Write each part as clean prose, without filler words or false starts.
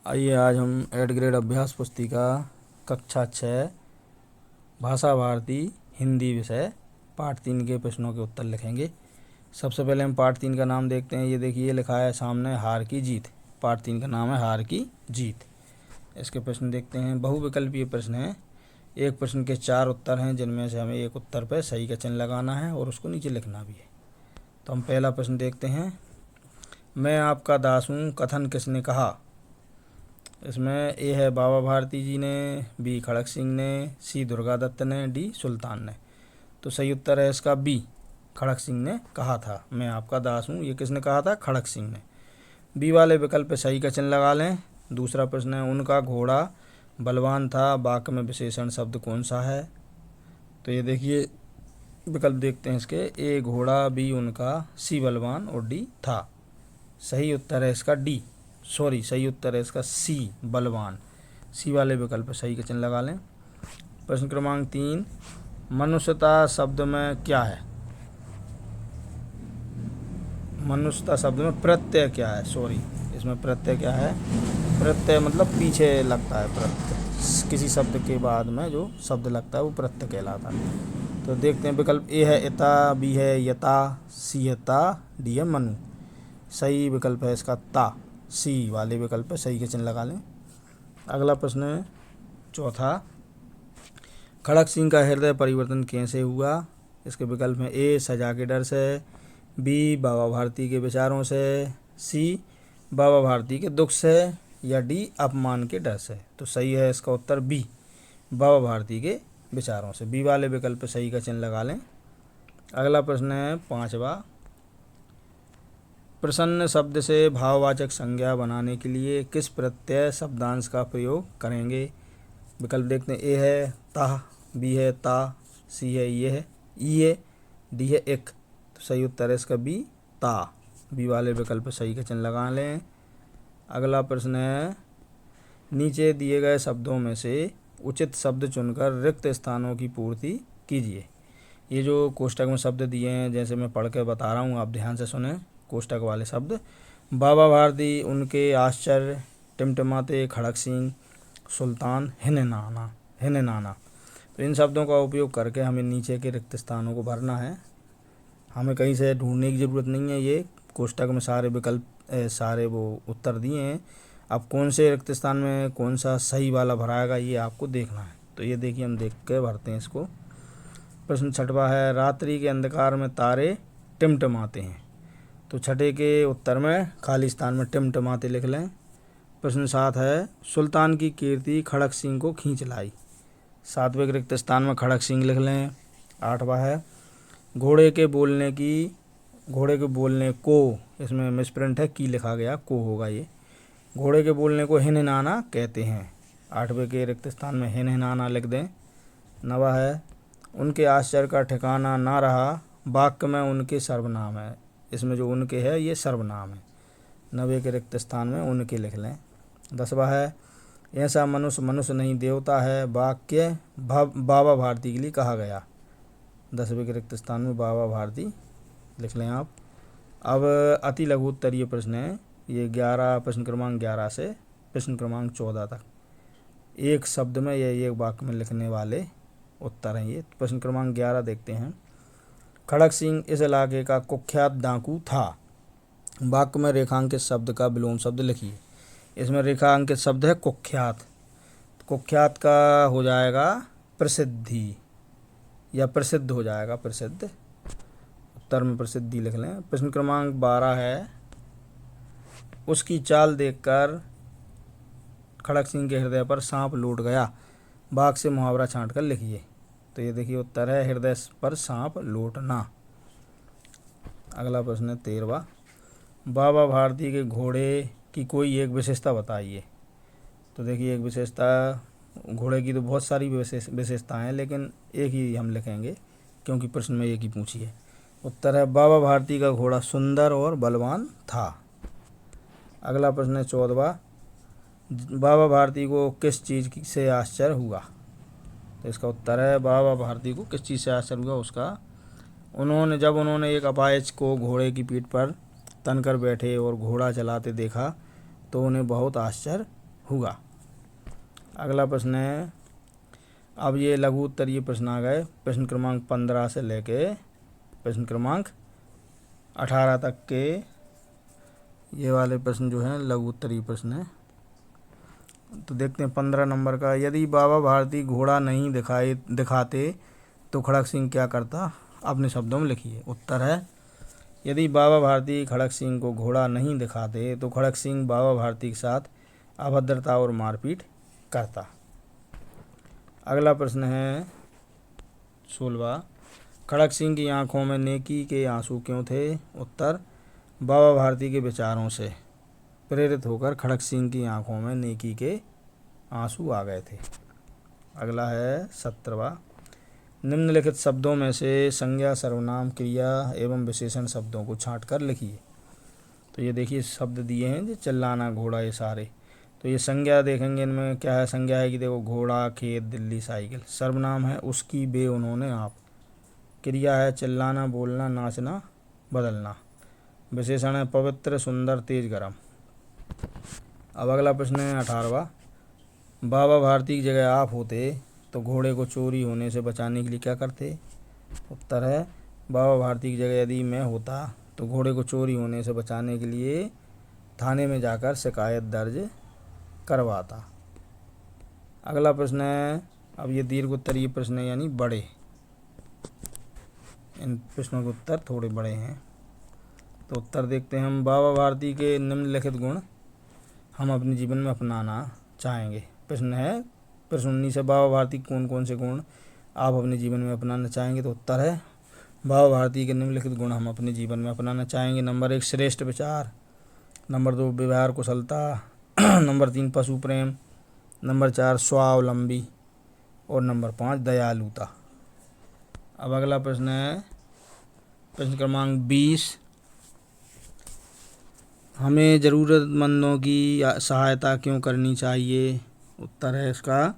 आइए आज हम 8 ग्रेड अभ्यास पुस्तिका कक्षा 6 भाषा भारती हिंदी विषय पाठ 3 के प्रश्नों के उत्तर लिखेंगे। सबसे पहले हम पाठ 3 का नाम देखते हैं। ये देखिए लिखा है सामने हार की जीत। पाठ 3 का नाम है हार की जीत। इसके प्रश्न देखते हैं। बहुविकल्पीय प्रश्न है। एक प्रश्न के 4 उत्तर हैं जिनमें से हमें एक उत्तर पर सही का चिन्ह लगाना है और उसको नीचे लिखना भी है। तो हम पहला प्रश्न देखते हैं। मैं आपका दास हूँ कथन किसने कहा। इसमें ए है बाबा भारती जी ने, बी खड़क सिंह ने, सी दुर्गा दत्त ने, डी सुल्तान ने। तो सही उत्तर है इसका बी, खड़क सिंह ने कहा था मैं आपका दास हूँ। ये किसने कहा था? खड़क सिंह ने। बी वाले विकल्प पे सही का चिन्ह लगा लें। दूसरा प्रश्न है उनका घोड़ा बलवान था, वाक्य में विशेषण शब्द कौन सा है। तो ये देखिए विकल्प देखते हैं इसके। ए घोड़ा, बी उनका, सी बलवान और डी था। सही उत्तर है इसका डी, सही उत्तर है इसका सी बलवान। सी वाले विकल्प पर सही का चिन्ह लगा लें। प्रश्न क्रमांक 3, मनुष्यता शब्द में क्या है? मनुष्यता शब्द में प्रत्यय क्या है? इसमें प्रत्यय क्या है? प्रत्यय मतलब पीछे लगता है प्रत्यय, किसी शब्द के बाद में जो शब्द लगता है वो प्रत्यय कहलाता है। तो देखते हैं विकल्प ए है इता, बी है यता, सी है ता, डी है मनु। सही विकल्प है इसका ता, सी वाले विकल्प पर सही के चिन्ह लगा लें। अगला प्रश्न है चौथा, खड़क सिंह का हृदय परिवर्तन कैसे हुआ। इसके विकल्प में ए सजा के डर से, बी बाबा भारती के विचारों से, सी बाबा भारती के दुख से, या डी अपमान के डर से। तो सही है इसका उत्तर बी, बाबा भारती के विचारों से। बी वाले विकल्प पर सही का चिन्ह लगा लें। अगला प्रश्न है पांचवा, प्रसन्न शब्द से भाववाचक संज्ञा बनाने के लिए किस प्रत्यय शब्दांश का प्रयोग करेंगे। विकल्प देखते हैं। ए है ता, बी है ता, सी है ये है ई है, डी है एक। तो सही उत्तर है इसका बी ता। बी वाले विकल्प पर सही का चिन्ह लगा लें। अगला प्रश्न है नीचे दिए गए शब्दों में से उचित शब्द चुनकर रिक्त स्थानों की पूर्ति कीजिए। ये जो कोष्टक में शब्द दिए हैं जैसे मैं पढ़ के बता रहा हूँ, आप ध्यान से सुने। कोष्टक वाले शब्द बाबा भारती, उनके आश्चर्य, टिमटिमाते, खड़क सिंह, सुल्तान, हिननाना। तो इन शब्दों का उपयोग करके हमें नीचे के रिक्त स्थानों को भरना है। हमें कहीं से ढूंढने की ज़रूरत नहीं है। ये कोष्टक में सारे विकल्प सारे वो उत्तर दिए हैं। अब कौन से रिक्त स्थान में कौन सा सही वाला भराएगा ये आपको देखना है। तो ये देखिए हम देख के भरते हैं इसको। प्रश्न छठवा है रात्रि के अंधकार में तारे टिमटिमाते हैं। तो छठे के उत्तर में खाली स्थान में टिमटिमाते लिख लें। प्रश्न 7 है सुल्तान की कीर्ति खड़क सिंह को खींच लाई। 7वें रिक्त स्थान में खड़क सिंह लिख लें। 8वां है घोड़े के बोलने को, इसमें मिसप्रिंट है की लिखा गया, को होगा ये। घोड़े के बोलने को हिनहिनाना कहते हैं। 8वें के रिक्त स्थान में हिनहिनाना लिख दें। 9वां है उनके आश्चर्य का ठिकाना ना रहा, वाक्य में उनके सर्वनाम है। इसमें जो उनके है ये सर्वनाम है। 9वें के रिक्त स्थान में उनके लिख लें। 10वां है ऐसा मनुष्य नहीं देवता है, वाक्य बाबा भारती के लिए कहा गया। 10वें के रिक्त स्थान में बाबा भारती लिख लें आप। अब अति लघु उत्तरीय प्रश्न है ये 11, प्रश्न क्रमांक 11 से प्रश्न क्रमांक 14 तक एक शब्द में या एक वाक्य में लिखने वाले उत्तर हैं ये। प्रश्न क्रमांक 11 देखते हैं। खड़क सिंह इस इलाके का कुख्यात डाकू था। वाक्य में रेखांकित शब्द का विलोम शब्द लिखिए। इसमें रेखांकित शब्द है कुख्यात। कुख्यात का हो जाएगा प्रसिद्धि या प्रसिद्ध हो जाएगा प्रसिद्ध। उत्तर में प्रसिद्धि लिख लें। प्रश्न क्रमांक 12 है उसकी चाल देखकर खड़क सिंह के हृदय पर सांप लौट गया। वाक्य से मुहावरा छांट कर लिखिए। तो ये देखिए उत्तर है हृदय पर सांप लौटना। अगला प्रश्न है 13वां, बाबा भारती के घोड़े की कोई एक विशेषता बताइए। तो देखिए एक विशेषता, घोड़े की तो बहुत सारी विशेषताएं हैं लेकिन एक ही हम लिखेंगे क्योंकि प्रश्न में एक ही पूछी है। उत्तर है बाबा भारती का घोड़ा सुंदर और बलवान था। अगला प्रश्न है 14वां, बाबा भारती को किस चीज़ से आश्चर्य हुआ। तो इसका उत्तर है बाबा भारती को किस चीज़ से आश्चर्य हुआ उसका, जब उन्होंने एक अपाहिज को घोड़े की पीठ पर तनकर बैठे और घोड़ा चलाते देखा तो उन्हें बहुत आश्चर्य हुआ। अगला प्रश्न है, अब ये लघु उत्तरीय प्रश्न आ गए। प्रश्न क्रमांक 15 से लेके प्रश्न क्रमांक 18 तक के ये वाले प्रश्न जो हैं लघु उत्तरीय प्रश्न हैं। तो देखते हैं 15 नंबर का, यदि बाबा भारती घोड़ा नहीं दिखाते तो खड़क सिंह क्या करता? अपने शब्दों में लिखिए। उत्तर है, यदि बाबा भारती खड़क सिंह को घोड़ा नहीं दिखाते तो खड़क सिंह बाबा भारती के साथ अभद्रता और मारपीट करता। अगला प्रश्न है 16, खड़क सिंह की आंखों में नेकी के आंसू क्यों थे? उत्तर, बाबा भारती के विचारों से प्रेरित होकर खड़क सिंह की आंखों में नेकी के आंसू आ गए थे। अगला है 17वां, निम्नलिखित शब्दों में से संज्ञा, सर्वनाम, क्रिया एवं विशेषण शब्दों को छांट कर लिखिए। तो ये देखिए शब्द दिए हैं, जो चिल्लाना, घोड़ा, ये सारे। तो ये संज्ञा देखेंगे, इनमें क्या है? संज्ञा है कि देखो घोड़ा, खेत, दिल्ली, साइकिल। सर्वनाम है उसकी, वे, उन्होंने, आप। क्रिया है चिल्लाना, बोलना, नाचना, बदलना। विशेषण है पवित्र, सुंदर, तेज, गरम। अब अगला प्रश्न है 18वां, बाबा भारती की जगह आप होते तो घोड़े को चोरी होने से बचाने के लिए क्या करते? उत्तर है, बाबा भारती की जगह यदि मैं होता तो घोड़े को चोरी होने से बचाने के लिए थाने में जाकर शिकायत दर्ज करवाता। अगला प्रश्न है, अब ये दीर्घ उत्तरीय प्रश्न है, यानी बड़े। इन प्रश्नों के उत्तर थोड़े बड़े हैं। तो उत्तर देखते हैं हम, बाबा भारती के निम्नलिखित गुण हम अपने जीवन में अपनाना चाहेंगे। प्रश्न है, प्रश्न 19 है, बाबा भारती कौन कौन से गुण आप अपने जीवन में अपनाना चाहेंगे? तो उत्तर है, बाबा भारती के निम्नलिखित गुण हम अपने जीवन में अपनाना चाहेंगे। नंबर 1, श्रेष्ठ विचार। नंबर 2, व्यवहार कुशलता। नंबर 3, पशु प्रेम। नंबर 4, स्वावलंबी। और नंबर 5, दयालुता। अब अगला प्रश्न है प्रश्न क्रमांक 20, हमें ज़रूरतमंदों की सहायता क्यों करनी चाहिए? उत्तर है इसका,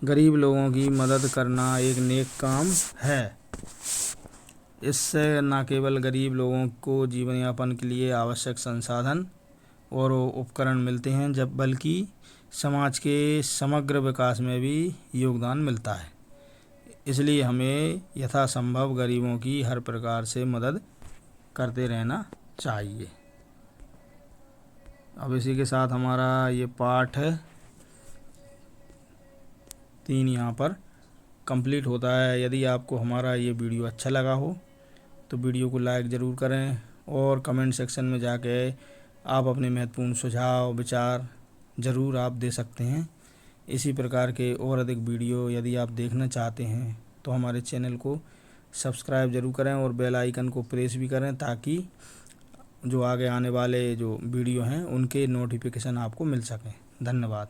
गरीब लोगों की मदद करना एक नेक काम है। इससे न केवल गरीब लोगों को जीवन यापन के लिए आवश्यक संसाधन और उपकरण मिलते हैं, जब बल्कि समाज के समग्र विकास में भी योगदान मिलता है। इसलिए हमें यथासंभव गरीबों की हर प्रकार से मदद करते रहना चाहिए। अब इसी के साथ हमारा ये पाठ 3 यहाँ पर कंप्लीट होता है। यदि आपको हमारा ये वीडियो अच्छा लगा हो तो वीडियो को लाइक ज़रूर करें और कमेंट सेक्शन में जाके आप अपने महत्वपूर्ण सुझाव, विचार ज़रूर आप दे सकते हैं। इसी प्रकार के और अधिक वीडियो यदि आप देखना चाहते हैं तो हमारे चैनल को सब्सक्राइब ज़रूर करें और बेल आइकन को प्रेस भी करें, ताकि जो आगे आने वाले जो वीडियो हैं उनके नोटिफिकेशन आपको मिल सकें। धन्यवाद।